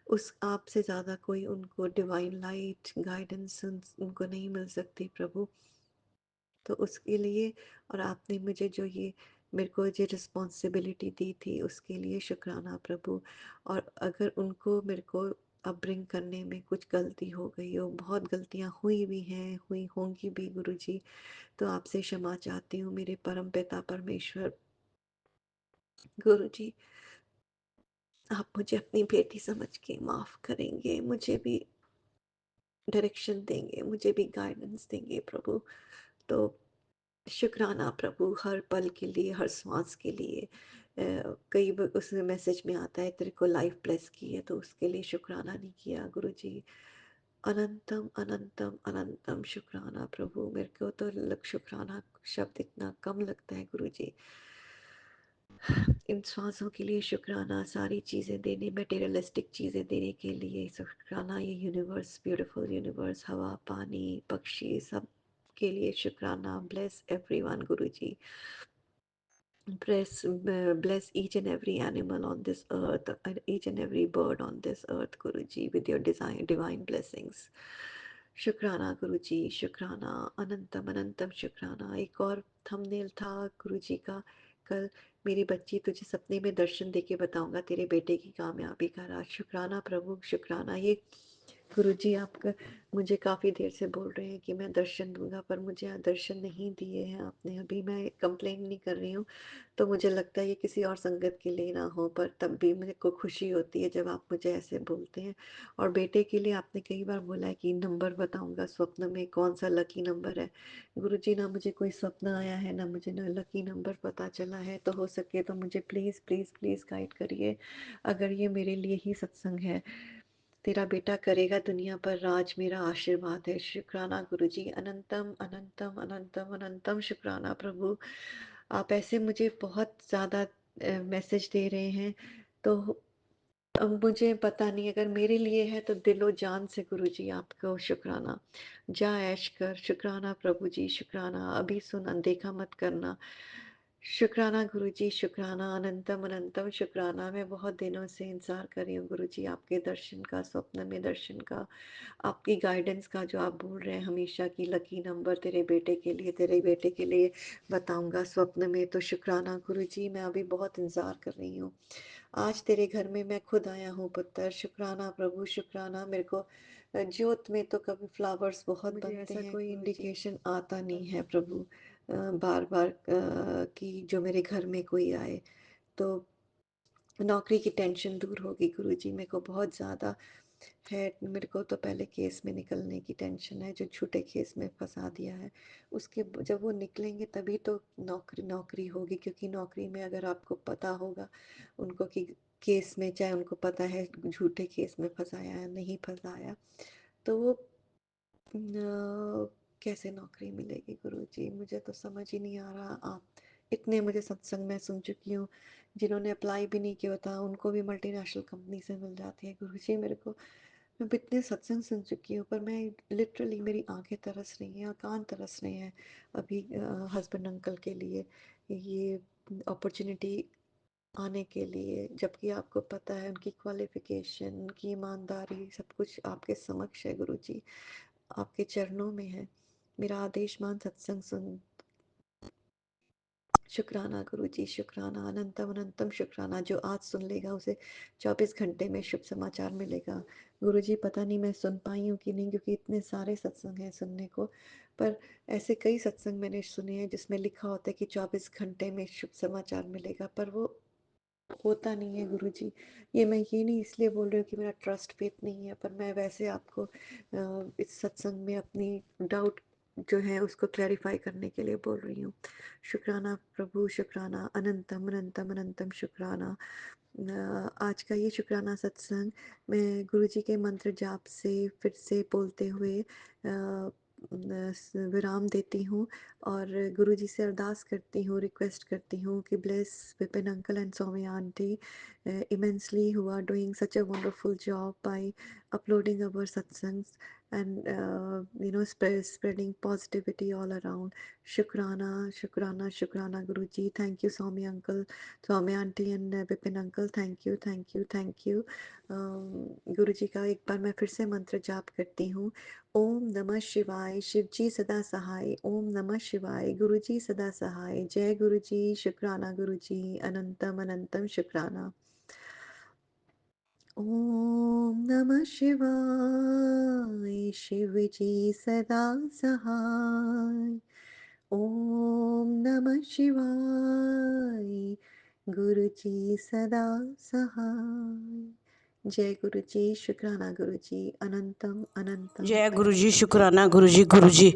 उस आपसे ज़्यादा कोई उनको डिवाइन लाइट गाइडेंस उनको नहीं मिल सकती प्रभु। तो उसके लिए, और आपने मुझे जो ये मेरे को जो रिस्पॉन्सिबिलिटी दी थी उसके लिए शुक्राना प्रभु। और अगर उनको मेरे को अपब्रिंग करने में कुछ गलती हो गई हो, बहुत गलतियां हुई भी हैं, हुई होंगी भी गुरु जी, तो आपसे क्षमा चाहती हूँ मेरे परम पिता परमेश्वर। गुरु जी आप मुझे अपनी बेटी समझ के माफ करेंगे, मुझे भी डायरेक्शन देंगे, मुझे भी गाइडेंस देंगे प्रभु। तो शुक्राना प्रभु हर पल के लिए, हर श्वास के लिए। कई बार उस मैसेज में आता है तेरे को लाइफ ब्लेस की है, तो उसके लिए शुक्राना नहीं किया गुरु जी। अनंतम अनंतम अनंतम शुक्राना प्रभु। मेरे को तो शुक्राना शब्द इतना कम लगता है गुरु जी। इन सांसों के लिए शुक्राना, सारी चीज़ें देने, मटेरियलिस्टिक चीज़ें देने के लिए शुक्राना, ये यूनिवर्स, ब्यूटीफुल यूनिवर्स, हवा पानी पक्षी सब के लिए शुक्राना। Bless everyone Guru ji. Bless each and every animal on this earth and each and every bird on this earth, Guruji, with your divine blessings. शुक्राना गुरुजी, शुक्राना, अनंतम अनंतम शुक्राना। एक और थंबनेल था गुरुजी का, कल मेरी बच्ची तुझे सपने में दर्शन देके बताऊंगा तेरे बेटे की कामयाबी का राज। शुक्राना प्रभु, शुक्राना। ये गुरुजी आपका मुझे काफ़ी देर से बोल रहे हैं कि मैं दर्शन दूंगा, पर मुझे दर्शन नहीं दिए हैं आपने अभी। मैं कंप्लेन नहीं कर रही हूँ, तो मुझे लगता है ये किसी और संगत के लिए ना हो, पर तब भी मेरे को खुशी होती है जब आप मुझे ऐसे बोलते हैं। और बेटे के लिए आपने कई बार बोला है कि नंबर बताऊंगा स्वप्न में, कौन सा लकी नंबर है। गुरुजी ना मुझे कोई स्वप्न आया है, ना मुझे ना लकी नंबर पता चला है, तो हो सके तो मुझे प्लीज़ प्लीज़ प्लीज़ गाइड करिए। अगर ये मेरे लिए ही सत्संग है, तेरा बेटा करेगा दुनिया पर राज, मेरा आशीर्वाद है। शुक्राना गुरुजी, अनंतम अनंतम अनंतम अनंतम शुक्राना प्रभु। आप ऐसे मुझे बहुत ज़्यादा मैसेज दे रहे हैं, तो अब मुझे पता नहीं, अगर मेरे लिए है तो दिलो जान से गुरुजी आपको शुक्राना। जा ऐश कर, शुक्राना प्रभु जी, शुक्राना। अभी सुन अनदेखा मत करना। शुक्राना गुरुजी, शुक्राना, अनंतम अनंतम शुक्राना। मैं बहुत दिनों से इंतज़ार कर रही हूँ गुरुजी आपके दर्शन का, स्वप्न में दर्शन का, आपकी गाइडेंस का, जो आप बोल रहे हैं हमेशा की लकी नंबर तेरे बेटे के लिए, तेरे बेटे के लिए बताऊंगा स्वप्न में। तो शुक्राना गुरुजी, मैं अभी बहुत इंतज़ार कर रही हूँ। आज तेरे घर में मैं खुद आया हूँ पुत्र। शुक्राना प्रभु, शुक्राना। मेरे को ज्योत में तो कभी फ्लावर्स बहुत मुझे बनते ऐसा हैं, कोई इंडिकेशन आता नहीं है प्रभु बार बार कि जो मेरे घर में कोई आए। तो नौकरी की टेंशन दूर होगी गुरुजी, मेरे को बहुत ज़्यादा है। मेरे को तो पहले केस में निकलने की टेंशन है, जो झूठे केस में फंसा दिया है। उसके जब वो निकलेंगे तभी तो नौकरी होगी, क्योंकि नौकरी में अगर आपको पता होगा उनको कि केस में, चाहे उनको पता है झूठे केस में फंसाया है नहीं फंसाया, तो वो कैसे नौकरी मिलेगी गुरुजी? मुझे तो समझ ही नहीं आ रहा। आप इतने, मुझे सत्संग में सुन चुकी हूँ, जिन्होंने अप्लाई भी नहीं किया होता उनको भी मल्टीनेशनल कंपनी से मिल जाती है गुरुजी। मेरे को, मैं इतने सत्संग सुन चुकी हूँ, पर मैं लिटरली, मेरी आंखें तरस रही हैं और कान तरस रहे हैं अभी हस्बैंड अंकल के लिए, ये अपॉर्चुनिटी आने के लिए, जबकि आपको पता है उनकी क्वालिफिकेशन, उनकी ईमानदारी, सब कुछ आपके समक्ष है गुरुजी, आपके चरणों में है। मेरा आदेशमान सत्संग सुन, शुक्राना गुरुजी, शुक्राना, अनंतम अनंतम शुक्राना। जो आज सुन लेगा उसे 24 घंटे में शुभ समाचार मिलेगा गुरुजी। पता नहीं मैं सुन पाई हूँ कि नहीं, क्योंकि इतने सारे सत्संग हैं सुनने को, पर ऐसे कई सत्संग मैंने सुने हैं जिसमें लिखा होता है कि 24 घंटे में शुभ समाचार मिलेगा, पर वो होता नहीं है गुरुजी। ये मैं ये नहीं इसलिए बोल रही हूँ कि मेरा ट्रस्ट फेथ नहीं है, पर मैं वैसे आपको इस सत्संग में अपनी डाउट जो है उसको क्लैरिफाई करने के लिए बोल रही हूँ। शुक्राना प्रभु, शुक्राना, अनंतम अनंतम अनंतम शुक्राना। आज का ये शुक्राना सत्संग मैं गुरुजी के मंत्र जाप से फिर से बोलते हुए विराम देती हूँ और गुरुजी से अरदास करती हूँ, रिक्वेस्ट करती हूँ कि bless Vipin uncle and Saumya aunty immensely, who are doing such a wonderful job by uploading our satsangs and spreading positivity all around. Shukrana, Shukrana, Shukrana Guruji. Thank you, Swami Uncle, Swami Auntie and Vipin Uncle. Thank you, thank you, thank you. गुरुजी का एक बार मैं फिर से मंत्र जाप करती हूँ। ओम नमः शिवाय, शिवजी सदा सहाय। ओम नमः शिवाय, गुरुजी सदा सहाय। जय गुरुजी, शुक्राना गुरुजी, अनंतम अनंतम शुक्राना। ओम नमः शिवाय, शिवजी सदा सहाय। ओम नमः शिवाय, गुरुजी सदा सहाय। जय गुरुजी, शुक्राना गुरुजी, अनंतम अनंतम जय गुरु जी, अनंतम। शुक्राना गुरु जी। गुरु जी,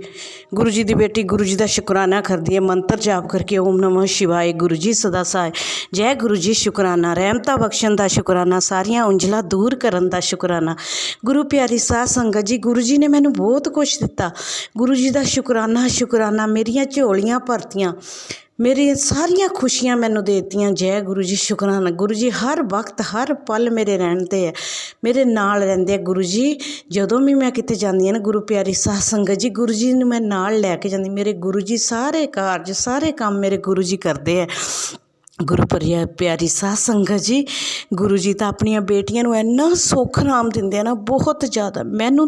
गुरु जी दी बेटी गुरु जी का शुक्राना कर दिए, मंत्र जाप करके ओम नमः शिवाय, गुरु जी सदा सहाय। जय गुरु जी, शुक्राना, रहमता बख्शण का शुक्राना, सारियां उंजला दूर करन का शुक्राना। गुरु प्यारी साध संगत जी, गुरु जी ने मैनू बहुत कुछ दिता, गुरु जी का शुक्राना, शुक्राना, मेरियां झोलियां भरतियां, मेरी सारियां खुशियां मैनू देतियां। जय गुरु जी, शुक्राना। गुरु जी हर वक्त हर पल मेरे रहंदे है, मेरे नाल रहंदे। गुरु जी जदों भी मैं किते जांदी ना गुरु प्यारी साध संगत जी, गुरु जी नूं मैं नाल लैके जांदी। मेरे गुरु जी सारे कारज सारे काम मेरे गुरु जी करते हैं। गुरु प्यारी साध संगत जी, गुरु जी तो अपन बेटियां नूं इन्ना सुख नाम दिंदे ना, बहुत ज़्यादा। मैनू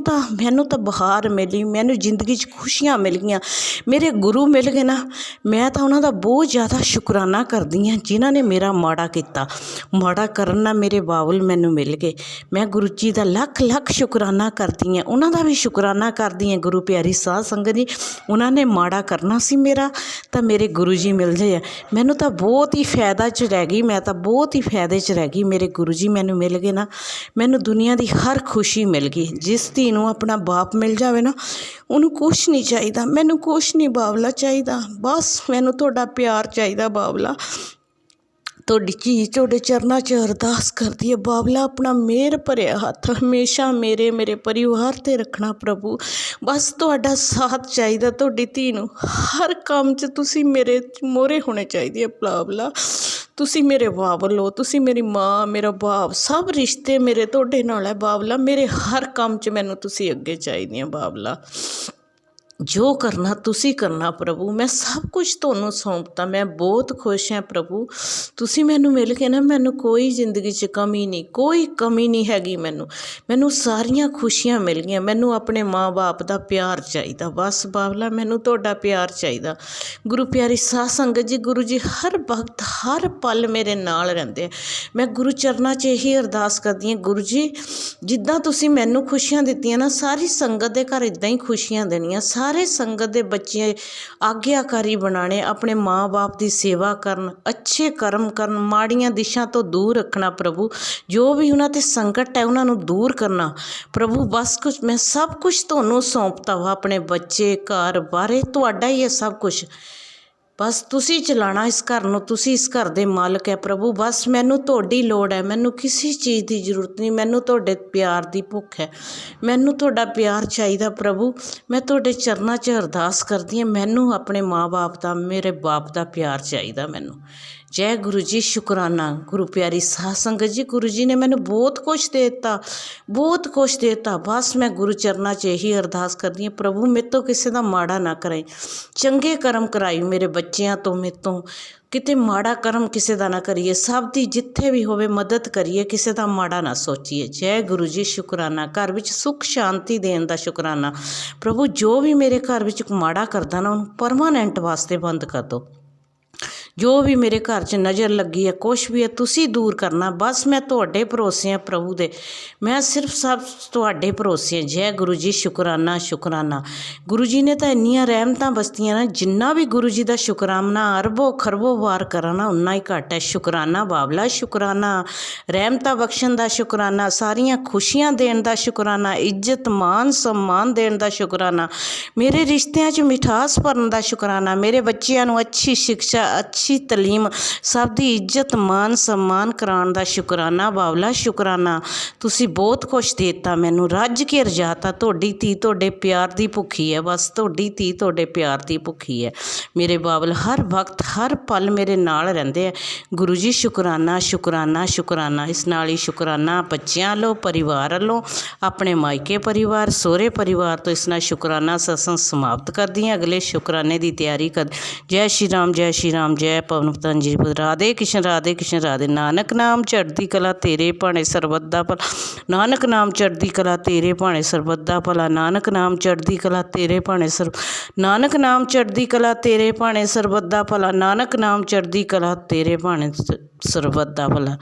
तो बहार मिली, मैनू जिंदगी च खुशियां मिल गईयां, मेरे गुरु मिल गए ना। मैं तो उन्हां दा बहुत ज़्यादा शुकराना करदी हाँ, जिन्हां ने मेरा माड़ा किया, माड़ा करन ना मेरे बाबुल मैनू मिल गए। मैं गुरु जी का लख लख शुकराना करदी हाँ, उन्हां दा भी शुकराना करदी हाँ। गुरु प्यारी साध संगत जी, उन्होंने माड़ा करना सी मेरा, तो मेरे गुरु जी मिल जाए। मैनू तो बहुत ही फायदा च रह गई, मैं तो बहुत ही फायदे च रह गई। मेरे गुरु जी मैनू मिल गए ना, मैनू दुनिया की हर खुशी मिल गई। जिस धी नूं अपना बाप मिल जाए ना, उन्होंने कुछ नहीं चाहिए, मैनू कुछ नहीं बाबला चाहिए, बस मैनू तुहाडा प्यार चाहिए बाबला। तुहाडी चीज़ तुहाडे चरनां च अरदास करदी है बाबला, अपना मेहर भरिया हत्थ हमेशा मेरे परिवार ते रखना प्रभु। बस तुहाडा साथ चाहिए, तुहाडी धी नूं हर काम च तुसी मेरे मोहरे होने चाहिए बाबला। तुसी मेरे बाबल हो, तुसी मेरी माँ मेरा बाप, सब रिश्ते मेरे तुहाडे नाल है बाबला। मेरे हर काम च मैनू तुसी अगे चाहिए बाबला। जो करना तुसी करना प्रभु, मैं सब कुछ तुहानू सौंपता। मैं बहुत खुश हाँ प्रभु, तुसी मैनू मिल के ना, मैनू कोई जिंदगी च कमी नहीं, कोई कमी नहीं हैगी। मैनू सारियां खुशियां मिल गई। मैनू अपने माँ बाप का प्यार चाहिए, बस बाबला मैनू तुहाडा प्यार चाहिए। गुरु प्यारी साध संगत जी, गुरु जी हर वक्त हर पल मेरे नाल रहिंदे। मैं गुरु चरनां च यही अरदास करदी हाँ, गुरु जी जिद्दां तुसी मैनू खुशियां दित्तियां ना, सारी संगत दे घर इदां ही खुशियां देनियां। ਸਾਰੇ ਸੰਗਤ ਦੇ ਬੱਚੇ ਆਗਿਆਕਾਰੀ ਬਣਾਉਣੇ, ਆਪਣੇ ਮਾਂ-ਬਾਪ ਦੀ ਸੇਵਾ ਕਰਨ, ਅੱਛੇ ਕਰਮ ਕਰਨ, ਮਾੜੀਆਂ ਦਿਸ਼ਾ ਤੋਂ ਦੂਰ ਰੱਖਣਾ ਪ੍ਰਭੂ। ਜੋ ਵੀ ਉਹਨਾਂ 'ਤੇ ਸੰਕਟ ਹੈ ਉਹਨਾਂ ਨੂੰ ਦੂਰ ਕਰਨਾ ਪ੍ਰਭੂ। ਬਸ ਕੁਛ ਮੈਂ ਸਭ ਕੁਛ ਤੁਹਾਨੂੰ ਸੌਂਪਤਾ ਵਾ, ਆਪਣੇ ਬੱਚੇ, ਘਰ ਬਾਰੇ ਤੁਹਾਡਾ ਹੀ ਹੈ ਸਭ ਕੁਛ। ਬਸ ਤੁਸੀਂ ਚਲਾਉਣਾ ਇਸ ਘਰ ਨੂੰ, ਤੁਸੀਂ ਇਸ ਘਰ ਦੇ ਮਾਲਕ ਹੈ ਪ੍ਰਭੂ। ਬਸ ਮੈਨੂੰ ਤੁਹਾਡੀ ਲੋੜ ਹੈ, ਮੈਨੂੰ ਕਿਸੇ ਚੀਜ਼ ਦੀ ਜ਼ਰੂਰਤ ਨਹੀਂ, ਮੈਨੂੰ ਤੁਹਾਡੇ ਪਿਆਰ ਦੀ ਭੁੱਖ ਹੈ, ਮੈਨੂੰ ਤੁਹਾਡਾ ਪਿਆਰ ਚਾਹੀਦਾ ਪ੍ਰਭੂ। ਮੈਂ ਤੁਹਾਡੇ ਚਰਨਾਂ 'ਚ ਅਰਦਾਸ ਕਰਦੀ ਹਾਂ, ਮੈਨੂੰ ਆਪਣੇ ਮਾਂ-ਬਾਪ ਦਾ, ਮੇਰੇ ਬਾਪ ਦਾ ਪਿਆਰ ਚਾਹੀਦਾ ਮੈਨੂੰ। ਜੈ ਗੁਰੂ ਜੀ, ਸ਼ੁਕਰਾਨਾ ਗੁਰੂ ਪਿਆਰੀ ਸਾਧ ਸੰਗਤ ਜੀ। ਗੁਰੂ ਜੀ ਨੇ ਮੈਨੂੰ ਬਹੁਤ ਕੁਛ ਦੇ ਦਿੱਤਾ, ਬਹੁਤ ਕੁਛ ਦੇ ਦਿੱਤਾ। ਬਸ ਮੈਂ ਗੁਰੂ ਚਰਨਾਂ 'ਚ ਇਹੀ ਅਰਦਾਸ ਕਰਦੀ ਹਾਂ, ਪ੍ਰਭੂ ਮੇਰੇ ਤੋਂ ਕਿਸੇ ਦਾ ਮਾੜਾ ਨਾ ਕਰਾਈ, ਚੰਗੇ ਕਰਮ ਕਰਾਈ ਮੇਰੇ ਬੱਚਿਆਂ ਤੋਂ, ਮੇਰੇ ਤੋਂ ਕਿਤੇ ਮਾੜਾ ਕਰਮ ਕਿਸੇ ਦਾ ਨਾ ਕਰੀਏ, ਸਭ ਦੀ ਜਿੱਥੇ ਵੀ ਹੋਵੇ ਮਦਦ ਕਰੀਏ, ਕਿਸੇ ਦਾ ਮਾੜਾ ਨਾ ਸੋਚੀਏ। ਜੈ ਗੁਰੂ ਜੀ, ਸ਼ੁਕਰਾਨਾ। ਘਰ ਵਿੱਚ ਸੁੱਖ ਸ਼ਾਂਤੀ ਦੇਣ ਦਾ ਸ਼ੁਕਰਾਨਾ ਪ੍ਰਭੂ। ਜੋ ਵੀ ਮੇਰੇ ਘਰ ਵਿੱਚ ਮਾੜਾ ਕਰਦਾ ਨਾ, ਉਹਨੂੰ ਪਰਮਾਨੈਂਟ ਵਾਸਤੇ ਬੰਦ ਕਰ ਦਿਓ। ਜੋ ਵੀ ਮੇਰੇ ਘਰ 'ਚ ਨਜ਼ਰ ਲੱਗੀ ਹੈ, ਕੁਛ ਵੀ ਹੈ, ਤੁਸੀਂ ਦੂਰ ਕਰਨਾ। ਬਸ ਮੈਂ ਤੁਹਾਡੇ ਭਰੋਸੇ ਹਾਂ ਪ੍ਰਭੂ ਦੇ, ਮੈਂ ਸਿਰਫ ਸਭ ਤੁਹਾਡੇ ਭਰੋਸੇ ਹਾਂ। ਜੈ ਗੁਰੂ ਜੀ, ਸ਼ੁਕਰਾਨਾ ਸ਼ੁਕਰਾਨਾ। ਗੁਰੂ ਜੀ ਨੇ ਤਾਂ ਇੰਨੀਆਂ ਰਹਿਮਤਾਂ ਬਸਤੀਆਂ ਨਾ, ਜਿੰਨਾ ਵੀ ਗੁਰੂ ਜੀ ਦਾ ਸ਼ੁਕਰਾਨਾ ਅਰਬੋ ਖਰਬੋ ਵਾਰ ਕਰਾਂ ਨਾ ਉਨਾ ਹੀ ਘੱਟ ਹੈ। ਸ਼ੁਕਰਾਨਾ ਬਾਬਲਾ, ਸ਼ੁਕਰਾਨਾ ਰਹਿਮਤਾਂ ਬਖਸ਼ਣ ਦਾ ਸ਼ੁਕਰਾਨਾ, ਸਾਰੀਆਂ ਖੁਸ਼ੀਆਂ ਦੇਣ ਦਾ ਸ਼ੁਕਰਾਨਾ, ਇੱਜ਼ਤ ਮਾਨ ਸਨਮਾਨ ਦੇਣ ਦਾ ਸ਼ੁਕਰਾਨਾ, ਮੇਰੇ ਰਿਸ਼ਤਿਆਂ 'ਚ ਮਿਠਾਸ ਭਰਨ ਦਾ ਸ਼ੁਕਰਾਨਾ, ਮੇਰੇ ਬੱਚਿਆਂ ਨੂੰ ਅੱਛੀ ਸਿੱਖਿਆ, ਅੱਛੀ ਤਲੀਮ, ਸਭ ਦੀ ਇੱਜ਼ਤ ਮਾਨ ਸਨਮਾਨ ਕਰਾਉਣ ਦਾ ਸ਼ੁਕਰਾਨਾ ਬਾਬਲਾ, ਸ਼ੁਕਰਾਨਾ। ਤੁਸੀਂ ਬਹੁਤ ਕੁਛ ਦੇ ਦਿੱਤਾ ਮੈਨੂੰ, ਰੱਜ ਕੇ ਰਜਾਤਾ। ਤੁਹਾਡੀ ਧੀ ਤੁਹਾਡੇ ਪਿਆਰ ਦੀ ਭੁੱਖੀ ਹੈ, ਬਸ ਤੁਹਾਡੀ ਧੀ ਤੁਹਾਡੇ ਪਿਆਰ ਦੀ ਭੁੱਖੀ ਹੈ। ਮੇਰੇ ਬਾਬਲ ਹਰ ਵਕਤ ਹਰ ਪਲ ਮੇਰੇ ਨਾਲ ਰਹਿੰਦੇ ਆ। ਗੁਰੂ ਜੀ ਸ਼ੁਕਰਾਨਾ ਸ਼ੁਕਰਾਨਾ ਸ਼ੁਕਰਾਨਾ। ਇਸ ਨਾਲ ਹੀ ਸ਼ੁਕਰਾਨਾ ਬੱਚਿਆਂ ਵੱਲੋਂ, ਪਰਿਵਾਰ ਵੱਲੋਂ, ਆਪਣੇ ਮਾਇਕੇ ਪਰਿਵਾਰ, ਸਹੁਰੇ ਪਰਿਵਾਰ ਤੋਂ ਇਸ ਨਾਲ ਸ਼ੁਕਰਾਨਾ ਸਤਸੰਗ ਸਮਾਪਤ ਕਰਦੀ ਹਾਂ। ਅਗਲੇ ਸ਼ੁਕਰਾਨੇ ਦੀ ਤਿਆਰੀ ਕਰ। ਜੈ ਸ਼੍ਰੀ ਰਾਮ, ਜੈ ਸ਼੍ਰੀ ਰਾਮ, ਜੈ ਪਵਨ ਪਤੰਜਲੀ। ਰਾਧੇ ਕ੍ਰਿਸ਼ਨ, ਰਾਧੇ ਕ੍ਰਿਸ਼ਨ, ਰਾਧੇ। ਨਾਨਕ ਨਾਮ ਚੜ੍ਹਦੀ ਕਲਾ ਤੇਰੇ ਭਾਣੇ ਸਰਬੱਤ ਦਾ ਭਲਾ, ਨਾਨਕ ਨਾਮ ਚੜ੍ਹਦੀ ਕਲਾ ਤੇਰੇ ਭਾਣੇ ਸਰਬੱਤ ਦਾ ਭਲਾ, ਨਾਨਕ ਨਾਮ ਚੜ੍ਹਦੀ ਕਲਾ ਤੇਰੇ ਭਾਣੇ ਨਾਨਕ ਨਾਮ ਚੜ੍ਹਦੀ ਕਲਾ ਤੇਰੇ ਭਾਣੇ ਸਰਬੱਤ ਦਾ ਭਲਾ, ਨਾਨਕ ਨਾਮ ਚੜ੍ਹਦੀ ਕਲਾ ਤੇਰੇ ਭਾਣੇ ਸਰਬੱਤ ਦਾ ਭਲਾ।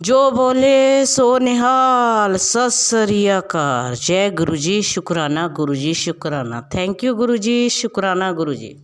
ਜੋ ਬੋਲੇ ਸੋ ਨਿਹਾਲ। ਸਤਿ ਸ੍ਰੀ ਅਕਾਲ। ਜੈ ਗੁਰੂ ਜੀ, ਸ਼ੁਕਰਾਨਾ ਗੁਰੂ ਜੀ, ਸ਼ੁਕਰਾਨਾ। ਥੈਂਕ ਯੂ ਗੁਰੂ ਜੀ, ਸ਼ੁਕਰਾਨਾ ਗੁਰੂ ਜੀ।